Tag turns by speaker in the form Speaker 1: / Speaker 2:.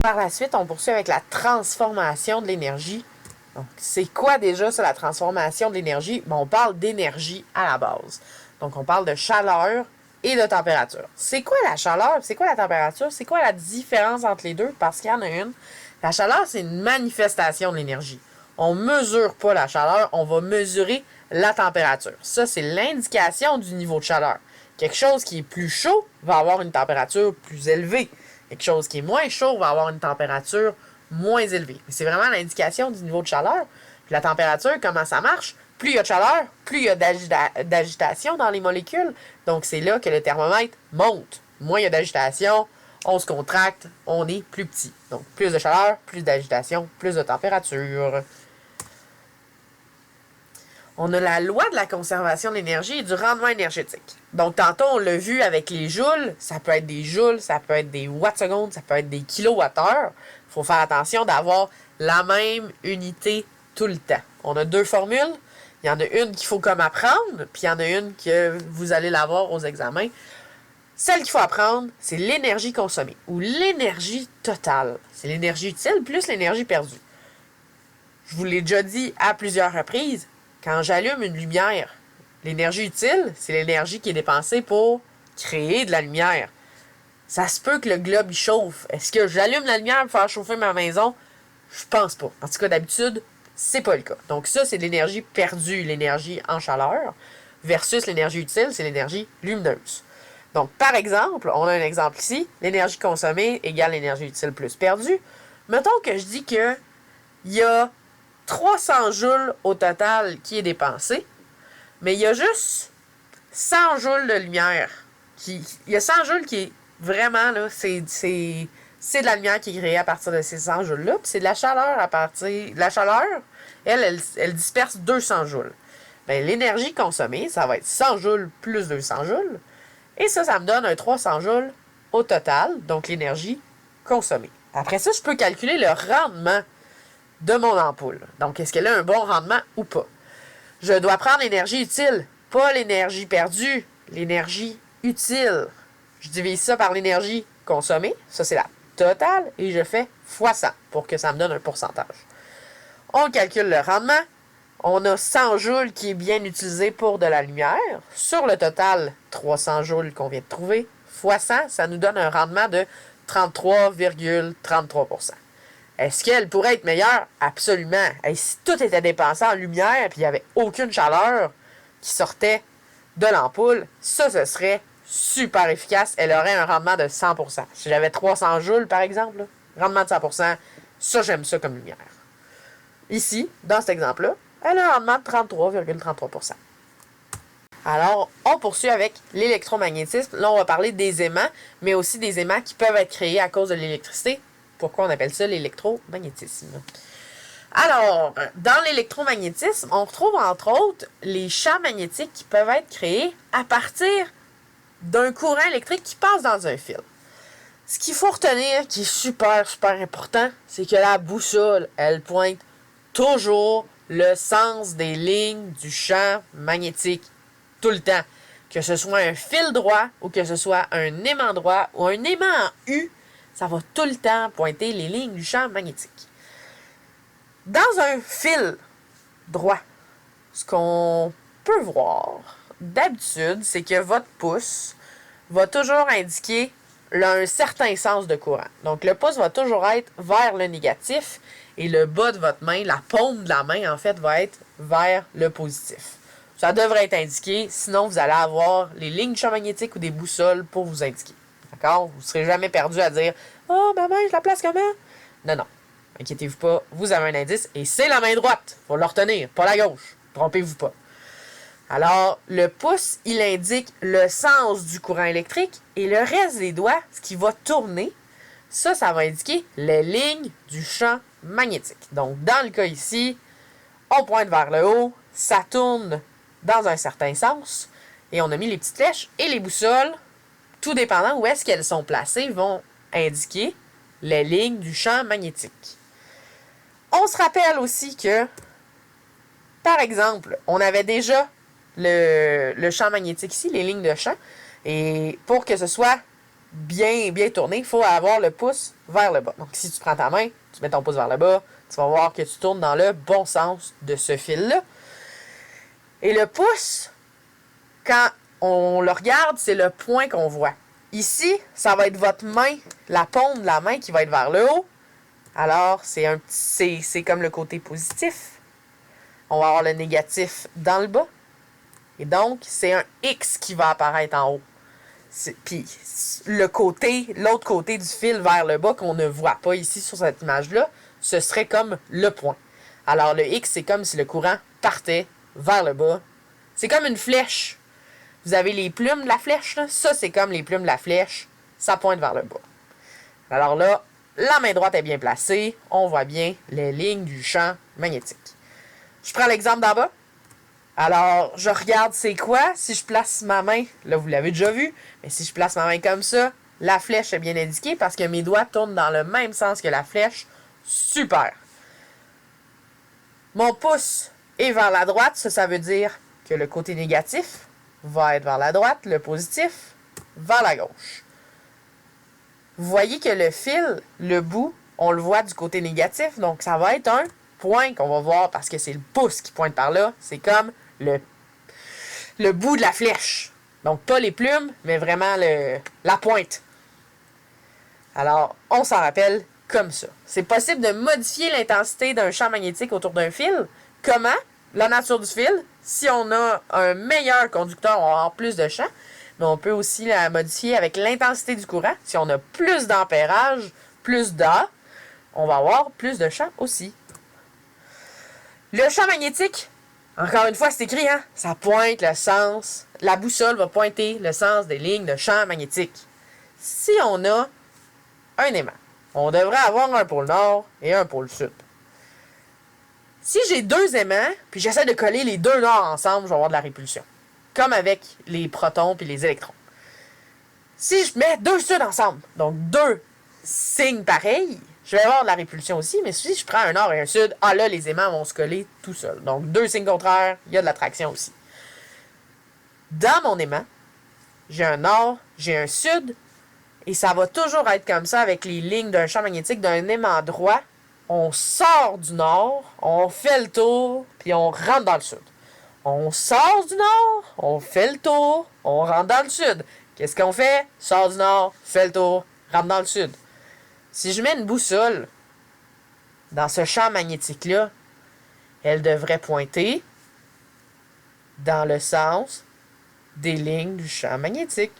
Speaker 1: Par la suite, on poursuit avec la transformation de l'énergie. Donc, c'est quoi déjà ça, la transformation de l'énergie? On parle d'énergie à la base. Donc, on parle de chaleur et de température. C'est quoi la chaleur? C'est quoi la température? C'est quoi la différence entre les deux? Parce qu'il y en a une. La chaleur, c'est une manifestation de l'énergie. On ne mesure pas la chaleur, on va mesurer la température. Ça, c'est l'indication du niveau de chaleur. Quelque chose qui est plus chaud va avoir une température plus élevée. Quelque chose qui est moins chaud va avoir une température moins élevée. Mais c'est vraiment l'indication du niveau de chaleur. Puis la température, comment ça marche? Plus il y a de chaleur, plus il y a d'agitation dans les molécules. Donc, c'est là que le thermomètre monte. Moins il y a d'agitation, on se contracte, on est plus petit. Donc, plus de chaleur, plus d'agitation, plus de température. On a la loi de la conservation de l'énergie et du rendement énergétique. Donc, tantôt, on l'a vu avec les joules. Ça peut être des joules, ça peut être des watts-secondes, ça peut être des kilowattheures. Il faut faire attention d'avoir la même unité tout le temps. On a deux formules. Il y en a une qu'il faut comme apprendre, puis il y en a une que vous allez l'avoir aux examens. Celle qu'il faut apprendre, c'est l'énergie consommée ou l'énergie totale. C'est l'énergie utile plus l'énergie perdue. Je vous l'ai déjà dit à plusieurs reprises. Quand j'allume une lumière, l'énergie utile, c'est l'énergie qui est dépensée pour créer de la lumière. Ça se peut que le globe il chauffe. Est-ce que j'allume la lumière pour faire chauffer ma maison? Je pense pas. En tout cas, d'habitude, c'est pas le cas. Donc ça, c'est l'énergie perdue, l'énergie en chaleur, versus l'énergie utile, c'est l'énergie lumineuse. Donc, par exemple, on a un exemple ici, l'énergie consommée égale l'énergie utile plus perdue. Mettons que je dis que il y a 300 joules au total qui est dépensé, mais il y a juste 100 joules de lumière. Il y a 100 joules qui est vraiment, là, c'est de la lumière qui est créée à partir de ces 100 joules-là, puis c'est de la chaleur à partir... La chaleur, elle disperse 200 joules. Bien, l'énergie consommée, ça va être 100 joules plus 200 joules, et ça me donne un 300 joules au total, donc l'énergie consommée. Après ça, je peux calculer le rendement de mon ampoule. Donc, est-ce qu'elle a un bon rendement ou pas? Je dois prendre l'énergie utile, pas l'énergie perdue, l'énergie utile. Je divise ça par l'énergie consommée, ça c'est la totale, et je fais fois 100 pour que ça me donne un pourcentage. On calcule le rendement. On a 100 joules qui est bien utilisé pour de la lumière. Sur le total, 300 joules qu'on vient de trouver, fois 100, ça nous donne un rendement de 33,33%. Est-ce qu'elle pourrait être meilleure? Absolument. Et si tout était dépensé en lumière et il n'y avait aucune chaleur qui sortait de l'ampoule, ça, ce serait super efficace. Elle aurait un rendement de 100%. Si j'avais 300 joules, par exemple, là, rendement de 100%, ça, j'aime ça comme lumière. Ici, dans cet exemple-là, elle a un rendement de 33,33%. Alors, on poursuit avec l'électromagnétisme. Là, on va parler des aimants, mais aussi des aimants qui peuvent être créés à cause de l'électricité. Pourquoi on appelle ça l'électromagnétisme? Alors, dans l'électromagnétisme, on retrouve entre autres les champs magnétiques qui peuvent être créés à partir d'un courant électrique qui passe dans un fil. Ce qu'il faut retenir, qui est super, super important, c'est que la boussole, elle pointe toujours le sens des lignes du champ magnétique, tout le temps. Que ce soit un fil droit ou que ce soit un aimant droit ou un aimant en U, ça va tout le temps pointer les lignes du champ magnétique. Dans un fil droit, ce qu'on peut voir d'habitude, c'est que votre pouce va toujours indiquer un certain sens de courant. Donc, le pouce va toujours être vers le négatif et le bas de votre main, la paume de la main, en fait, va être vers le positif. Ça devrait être indiqué, sinon vous allez avoir les lignes du champ magnétique ou des boussoles pour vous indiquer. D'accord? Vous ne serez jamais perdu à dire « Oh, ma main, je la place comment? » Non, non. Inquiétez-vous pas, vous avez un indice et c'est la main droite. Il faut le retenir, pas la gauche. Trompez-vous pas. Alors, le pouce, il indique le sens du courant électrique et le reste des doigts, ce qui va tourner, ça va indiquer les lignes du champ magnétique. Donc, dans le cas ici, on pointe vers le haut, ça tourne dans un certain sens et on a mis les petites flèches et les boussoles, tout dépendant où est-ce qu'elles sont placées, vont indiquer les lignes du champ magnétique. On se rappelle aussi que, par exemple, on avait déjà le champ magnétique ici, les lignes de champ, et pour que ce soit bien tourné, il faut avoir le pouce vers le bas. Donc, si tu prends ta main, tu mets ton pouce vers le bas, tu vas voir que tu tournes dans le bon sens de ce fil-là. Et le pouce, quand on le regarde, c'est le point qu'on voit. Ici, ça va être votre main, la paume de la main qui va être vers le haut. Alors, c'est comme le côté positif. On va avoir le négatif dans le bas. Et donc, c'est un X qui va apparaître en haut. Puis, l'autre côté du fil vers le bas qu'on ne voit pas ici sur cette image-là, ce serait comme le point. Alors, le X, c'est comme si le courant partait vers le bas. C'est comme une flèche. Vous avez les plumes de la flèche, là. Ça, c'est comme les plumes de la flèche. Ça pointe vers le bas. Alors là, la main droite est bien placée. On voit bien les lignes du champ magnétique. Je prends l'exemple d'en bas. Alors, je regarde c'est quoi. Si je place ma main, là, vous l'avez déjà vu, mais si je place ma main comme ça, la flèche est bien indiquée parce que mes doigts tournent dans le même sens que la flèche. Super! Mon pouce est vers la droite. Ça veut dire que le côté négatif va être vers la droite, le positif vers la gauche. Vous voyez que le fil, le bout, on le voit du côté négatif, donc ça va être un point qu'on va voir parce que c'est le pouce qui pointe par là. C'est comme le bout de la flèche. Donc pas les plumes, mais vraiment la pointe. Alors, on s'en rappelle comme ça. C'est possible de modifier l'intensité d'un champ magnétique autour d'un fil. Comment? La nature du fil. Si on a un meilleur conducteur, on va avoir plus de champ. Mais on peut aussi la modifier avec l'intensité du courant. Si on a plus d'ampérage, plus d'A, on va avoir plus de champ aussi. Le champ magnétique, encore une fois, c'est écrit, hein? Ça pointe le sens. La boussole va pointer le sens des lignes de champ magnétique. Si on a un aimant, on devrait avoir un pôle nord et un pôle sud. Si j'ai deux aimants, puis j'essaie de coller les deux nords ensemble, je vais avoir de la répulsion. Comme avec les protons et les électrons. Si je mets deux suds ensemble, donc deux signes pareils, je vais avoir de la répulsion aussi, mais si je prends un nord et un sud, là, les aimants vont se coller tout seuls. Donc, deux signes contraires, il y a de l'attraction aussi. Dans mon aimant, j'ai un nord, j'ai un sud, et ça va toujours être comme ça avec les lignes d'un champ magnétique d'un aimant droit. On sort du nord, on fait le tour, puis on rentre dans le sud. On sort du nord, on fait le tour, on rentre dans le sud. Qu'est-ce qu'on fait? Sort du nord, fait le tour, rentre dans le sud. Si je mets une boussole dans ce champ magnétique-là, elle devrait pointer dans le sens des lignes du champ magnétique.